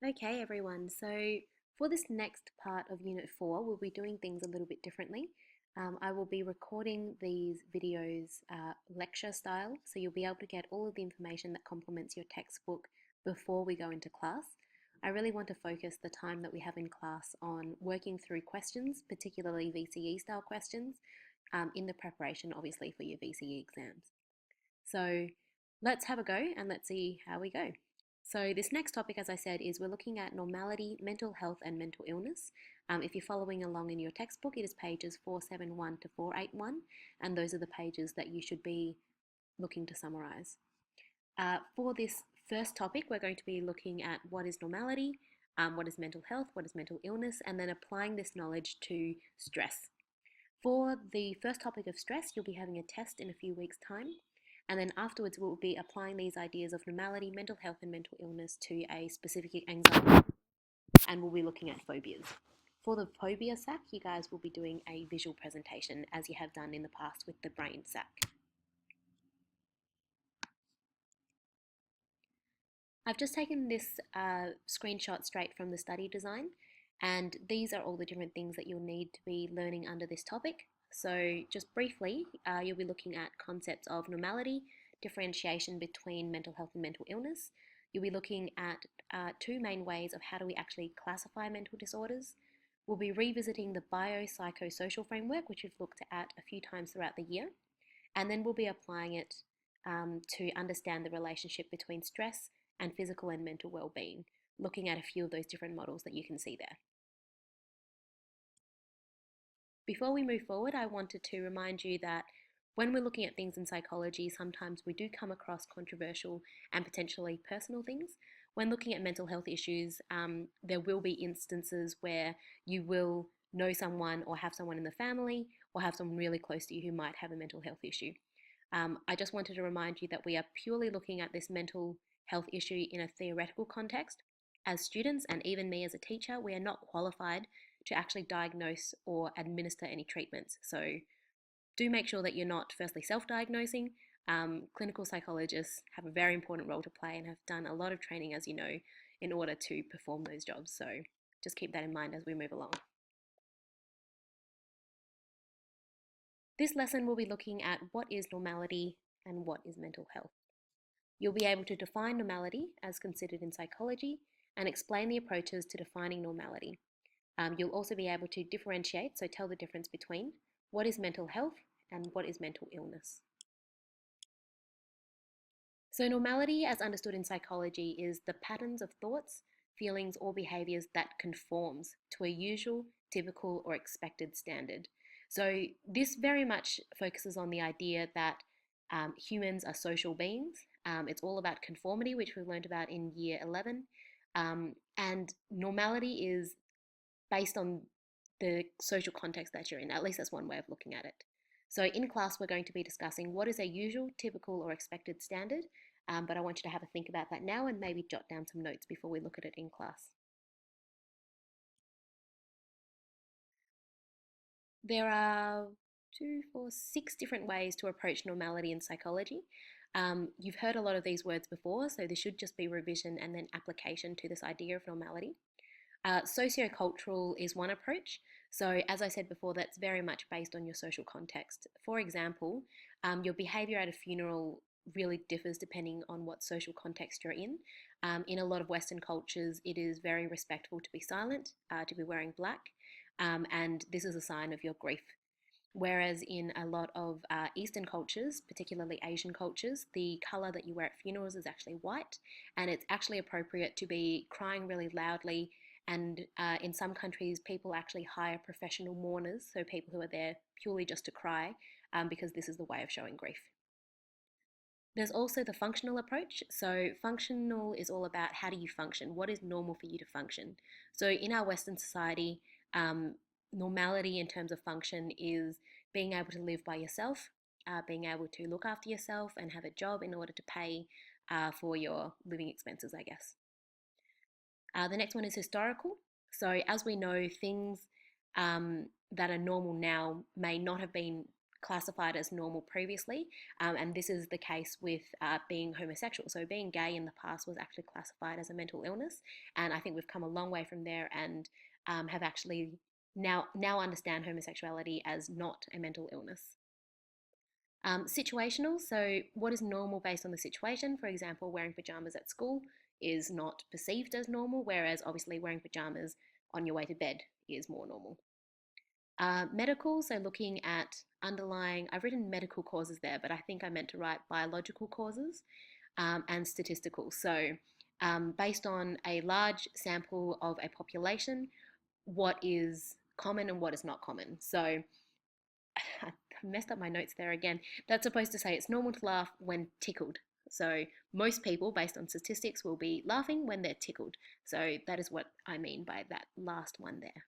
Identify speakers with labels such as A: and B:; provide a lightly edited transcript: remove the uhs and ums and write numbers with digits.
A: Okay, everyone. So for this next part of Unit 4, we'll be doing things a little bit differently. I will be recording these videos lecture style, so you'll be able to get all of the information that complements your textbook before we go into class. I really want to focus the time that we have in class on working through questions, particularly VCE style questions, in the preparation, obviously, for your VCE exams. So let's have a go and let's see how we go. So this next topic, as I said, is we're looking at normality, mental health and mental illness. If you're following along in your textbook, it is pages 471 to 481, and those are the pages that you should be looking to summarize. For this first topic, we're going to be looking at what is normality, what is mental health, what is mental illness, and then applying this knowledge to stress. For the first topic of stress, you'll be having a test in a few weeks' time. And then afterwards, we'll be applying these ideas of normality, mental health, and mental illness to a specific anxiety, and we'll be looking at phobias. For the phobia sack, you guys will be doing a visual presentation as you have done in the past with the brain sack. I've just taken this screenshot straight from the study design, and these are all the different things that you'll need to be learning under this topic. So just briefly, you'll be looking at concepts of normality, differentiation between mental health and mental illness. You'll be looking at two main ways of how do we actually classify mental disorders. We'll be revisiting the biopsychosocial framework, which we've looked at a few times throughout the year, and then we'll be applying it to understand the relationship between stress and physical and mental well-being, looking at a few of those different models that you can see there. Before we move forward, I wanted to remind you that when we're looking at things in psychology, sometimes we do come across controversial and potentially personal things. When looking at mental health issues, there will be instances where you will know someone or have someone in the family or have someone really close to you who might have a mental health issue. I just wanted to remind you that we are purely looking at this mental health issue in a theoretical context. As students, and even me as a teacher, we are not qualified to actually diagnose or administer any treatments. So do make sure that you're not firstly self-diagnosing. Clinical psychologists have a very important role to play and have done a lot of training, as you know, in order to perform those jobs. So just keep that in mind as we move along. This lesson will be looking at what is normality and what is mental health. You'll be able to define normality as considered in psychology and explain the approaches to defining normality. You'll also be able to differentiate, so tell the difference between what is mental health and what is mental illness. So normality, as understood in psychology, is the patterns of thoughts, feelings, or behaviors that conforms to a usual, typical, or expected standard. So this very much focuses on the idea that humans are social beings. It's all about conformity, which we learned about in year 11. And normality is based on the social context that you're in. At least that's one way of looking at it. So in class, we're going to be discussing what is a usual, typical, or expected standard, but I want you to have a think about that now and maybe jot down some notes before we look at it in class. There are 6 different ways to approach normality in psychology. You've heard a lot of these words before, so this should just be revision and then application to this idea of normality. Sociocultural is one approach. So, as I said before, that's very much based on your social context. For example, your behavior at a funeral really differs depending on what social context you're in. In a lot of Western cultures, it is very respectful to be silent, to be wearing black, and this is a sign of your grief. Whereas in a lot of Eastern cultures, particularly Asian cultures, the colour that you wear at funerals is actually white, and it's actually appropriate to be crying really loudly. And in some countries, people actually hire professional mourners, so people who are there purely just to cry, because this is the way of showing grief. There's also the functional approach. So functional is all about how do you function? What is normal for you to function? So in our Western society, normality in terms of function is being able to live by yourself, being able to look after yourself and have a job in order to pay for your living expenses, I guess. The next one is historical. So as we know, things that are normal now may not have been classified as normal previously, and this is the case with being homosexual. So being gay in the past was actually classified as a mental illness, and I think we've come a long way from there and have actually now understand homosexuality as not a mental illness. Situational, so what is normal based on the situation? For example, wearing pajamas at school is not perceived as normal, whereas obviously wearing pajamas on your way to bed is more normal. Medical, so looking at underlying, I've written medical causes there, but I think I meant to write biological causes, and statistical. So, based on a large sample of a population, what is common and what is not common. So, I messed up my notes there again. That's supposed to say it's normal to laugh when tickled. So, most people, based on statistics, will be laughing when they're tickled. So, that is what I mean by that last one there.